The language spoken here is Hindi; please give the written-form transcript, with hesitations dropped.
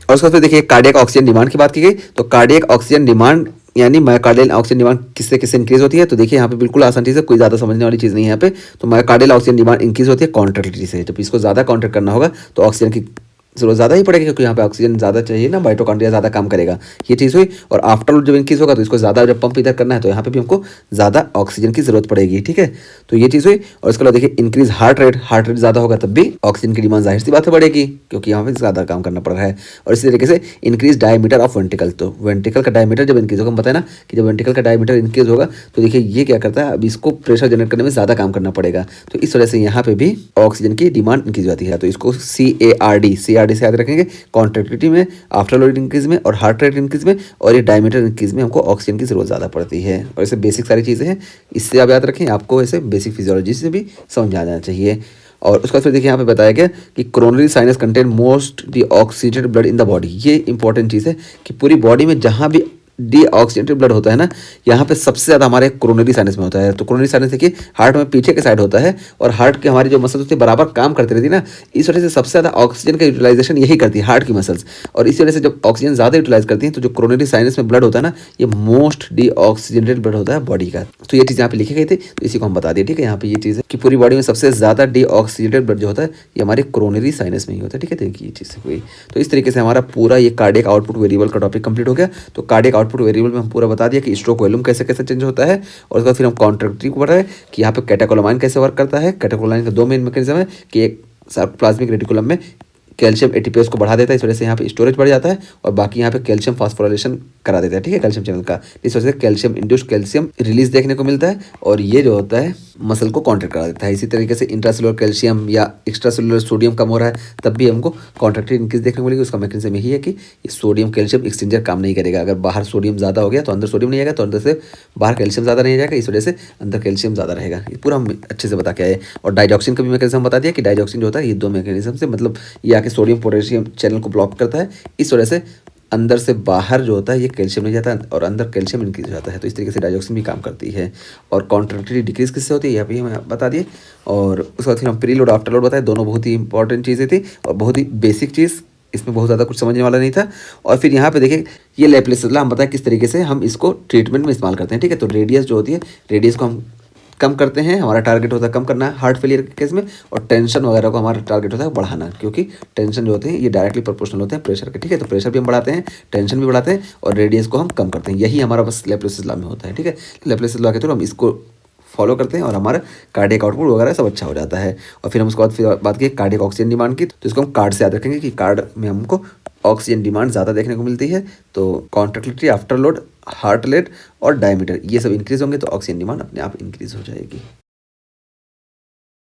और उसके बाद फिर देखिए कार्डियक ऑक्सीजन डिमांड की बात की गई, तो कार्डियक ऑक्सीजन डिमांड यानी मायोकार्डियल ऑक्सीजन डिमांड किससे किससे इंक्रीज होती है, तो देखिए यहाँ पे बिल्कुल आसान चीज़ है, कोई ज़्यादा समझने वाली चीज़ नहीं है यहाँ पे। तो मायोकार्डियल ऑक्सीजन डिमांड इंक्रीज होती है कॉन्ट्रैक्टिलिटी से, जब इसको ज़्यादा कॉन्ट्रैक्ट करना होगा तो ऑक्सीजन की जरूरत ज़्यादा ही पड़ेगी, क्योंकि यहाँ पे ऑक्सीजन ज़्यादा चाहिए ना, माइटोकॉन्ड्रिया ज़्यादा काम करेगा, ये चीज़ हुई। और आफ्टर जब इंक्रीज होगा तो इसको ज़्यादा जब पंप इधर करना है तो यहाँ पे भी हमको ज़्यादा ऑक्सीजन की जरूरत पड़ेगी, ठीक है। तो ये चीज़ हुई। और इसके बाद देखिए इंक्रीज हार्ट रेट ज़्यादा होगा तब भी ऑक्सीजन की डिमांड जाहिर सी बात है बढ़ेगी, क्योंकि यहाँ पे ज़्यादा काम करना पड़ रहा है। और इसी तरीके से इंक्रीज डायमीटर ऑफ वेंट्रिकल, तो वेंट्रिकल का डायमीटर जब इंक्रीज होगा, हम बताया ना कि जब वेंट्रिकल का डायमीटर इंक्रीज होगा तो देखिए ये क्या करता है, अब इसको प्रेशर जनरेट करने में ज़्यादा काम करना पड़ेगा, तो इस वजह से यहाँ पे भी ऑक्सीजन की डिमांड इंक्रीज होती है। तो इसको CARD से याद रखेंगे, कॉन्ट्रैक्टिलिटी में, आफ्टर लोड इंक्रीज में और हार्ट रेट इंक्रीज में और ये डायमीटर इंक्रीज में हमको ऑक्सीजन की जरूरत ज़्यादा पड़ती है। और ऐसे बेसिक सारी चीज़ें हैं, इससे आप याद रखें, आपको ऐसे बेसिक फिजियोलॉजी से भी समझ आ जाना चाहिए। और उसका फिर देखिए यहाँ पे बताया गया कि coronary sinus contain most D oxygenated blood in the body, ये इंपॉर्टेंट चीज़ है कि पूरी बॉडी में जहाँ भी डीऑक्सीजनेटेड ब्लड होता है ना, यहाँ पे सबसे ज़्यादा हमारे कोरोनरी साइनस में होता है। तो कोरोनरी साइनस देखिए हार्ट में पीछे के साइड होता है, और हार्ट के हमारी जो मसल्स होती है बराबर काम करती रहती है ना, इस वजह से सबसे ज़्यादा ऑक्सीजन का यूटिलाइजेशन यही करती है हार्ट की मसल्स। और इसी वजह से जब ऑक्सीजन ज़्यादा यूटिलाइज करती हैं तो जो कोरोनरी साइनस में ब्लड होता है ना, ये मोस्ट डीऑक्सीजनेटेड ब्लड होता है बॉडी का। तो ये चीज़ यहाँ पे लिखी गई थी, तो इसी को हम बता दिए, ठीक है। यहाँ पे ये चीज़ है कि पूरी बॉडी में सबसे ज़्यादा डीऑक्सीजनेटेड ब्लड जो होता है ये हमारे कोरोनरी साइनस में ही होता है, ठीक है। देखिए ये चीज़ हुई। तो इस तरीके से हमारा पूरा ये कार्डियक आउटपुट वेरिएबल का टॉपिक कंप्लीट हो गया। तो कार्डियक आउटपुट वेरिएबल में हम पूरा बता दिया कि स्ट्रोक वॉल्यूम कैसे कैसे चेंज होता है, और उसके बाद फिर हम कॉन्ट्रैक्टिलिटी को बताया कि यहाँ पे कैटेकोलामाइन कैसे वर्क करता है। कैटेकोलामाइन का दो मेन मैकेनिज्म है कि एक सार्कोप्लाज्मिक रेटिकुलम में कैल्शियम एटीपीएस को बढ़ा देता है, इस वजह से यहाँ पे स्टोरेज बढ़ जाता है, और बाकी यहाँ पे कैल्शियम फास्फोराइलेशन करा देता है, ठीक है, कैल्शियम चैनल का। इस वजह से कैल्शियम इंड्यूस्ड कैल्शियम रिलीज देखने को मिलता है, और ये जो होता है मसल को कॉन्ट्रैक्ट करा देता है। इसी तरीके से इंट्रासेलुलर कैल्शियम या एक्स्ट्रासेलुलर सोडियम कम हो रहा है तब भी हमको कॉन्ट्रैक्टिव इंक्रीज देखने को मिलेगी। उसका मैकेनिज्म यही है कि ये सोडियम कैल्शियम एक्सचेंजर काम नहीं करेगा। अगर बाहर सोडियम ज़्यादा हो गया तो अंदर सोडियम नहीं आएगा, तो अंदर से बाहर कैल्शियम ज़्यादा नहीं जाएगा, इस वजह से अंदर कैल्शियम ज़्यादा रहेगा। ये पूरा हम अच्छे से बता के आए। और डाइजॉक्सिन का भी मैकेनिज्म बता दिया कि डाइजॉक्सिन जो होता है ये दो मैकेनिज्म से, मतलब ये आके सोडियम पोटेशियम चैनल को ब्लॉक करता है, इस वजह से अंदर से बाहर जो होता है ये कैल्शियम नहीं जाता और अंदर कैल्शियम इंक्रीज हो जाता है। तो इस तरीके से डाइजॉक्सिन भी काम करती है। और कॉन्ट्रैक्टिलिटी डिक्रीज किससे होती है यह भी हमें बता दिए। और उसके बाद फिर हम प्री लोड आफ्टर लोड बताए, दोनों बहुत ही इंपॉर्टेंट चीज़ें थी और बहुत ही बेसिक चीज़, इसमें बहुत ज़्यादा कुछ समझने वाला नहीं था। और फिर यहाँ पे देखिए ये लेप्लेसिला हम बताएं किस तरीके से हम इसको ट्रीटमेंट में इस्तेमाल करते हैं, ठीक है। तो रेडियस जो होती है, रेडियस को हम कम करते हैं, हमारा टारगेट होता है कम करना हार्ट फेलियर के केस में, और टेंशन वगैरह को हमारा टारगेट होता है बढ़ाना, क्योंकि टेंशन जो होते हैं ये डायरेक्टली प्रोपोर्शनल होते हैं प्रेशर के, ठीक है। तो प्रेशर भी हम बढ़ाते हैं, टेंशन भी बढ़ाते हैं, और रेडियस को हम कम करते हैं। यही हमारा बस लेप्लेसिस लॉ में होता है, ठीक है। लेप्लेसिस लॉ के थ्रू हम इसको फॉलो करते हैं और हमारा कार्डियक आउटपुट वगैरह सब अच्छा हो जाता है। और फिर हम उसके बाद फिर बात की कार्डियक ऑक्सीजन डिमांड की, तो इसको हम कार्ड से याद रखेंगे कि कार्ड में हमको ऑक्सीजन डिमांड ज़्यादा देखने को मिलती है। तो contractility, after load, heart rate और डायमीटर ये सब इंक्रीज होंगे तो ऑक्सीजन डिमांड अपने आप इंक्रीज हो जाएगी।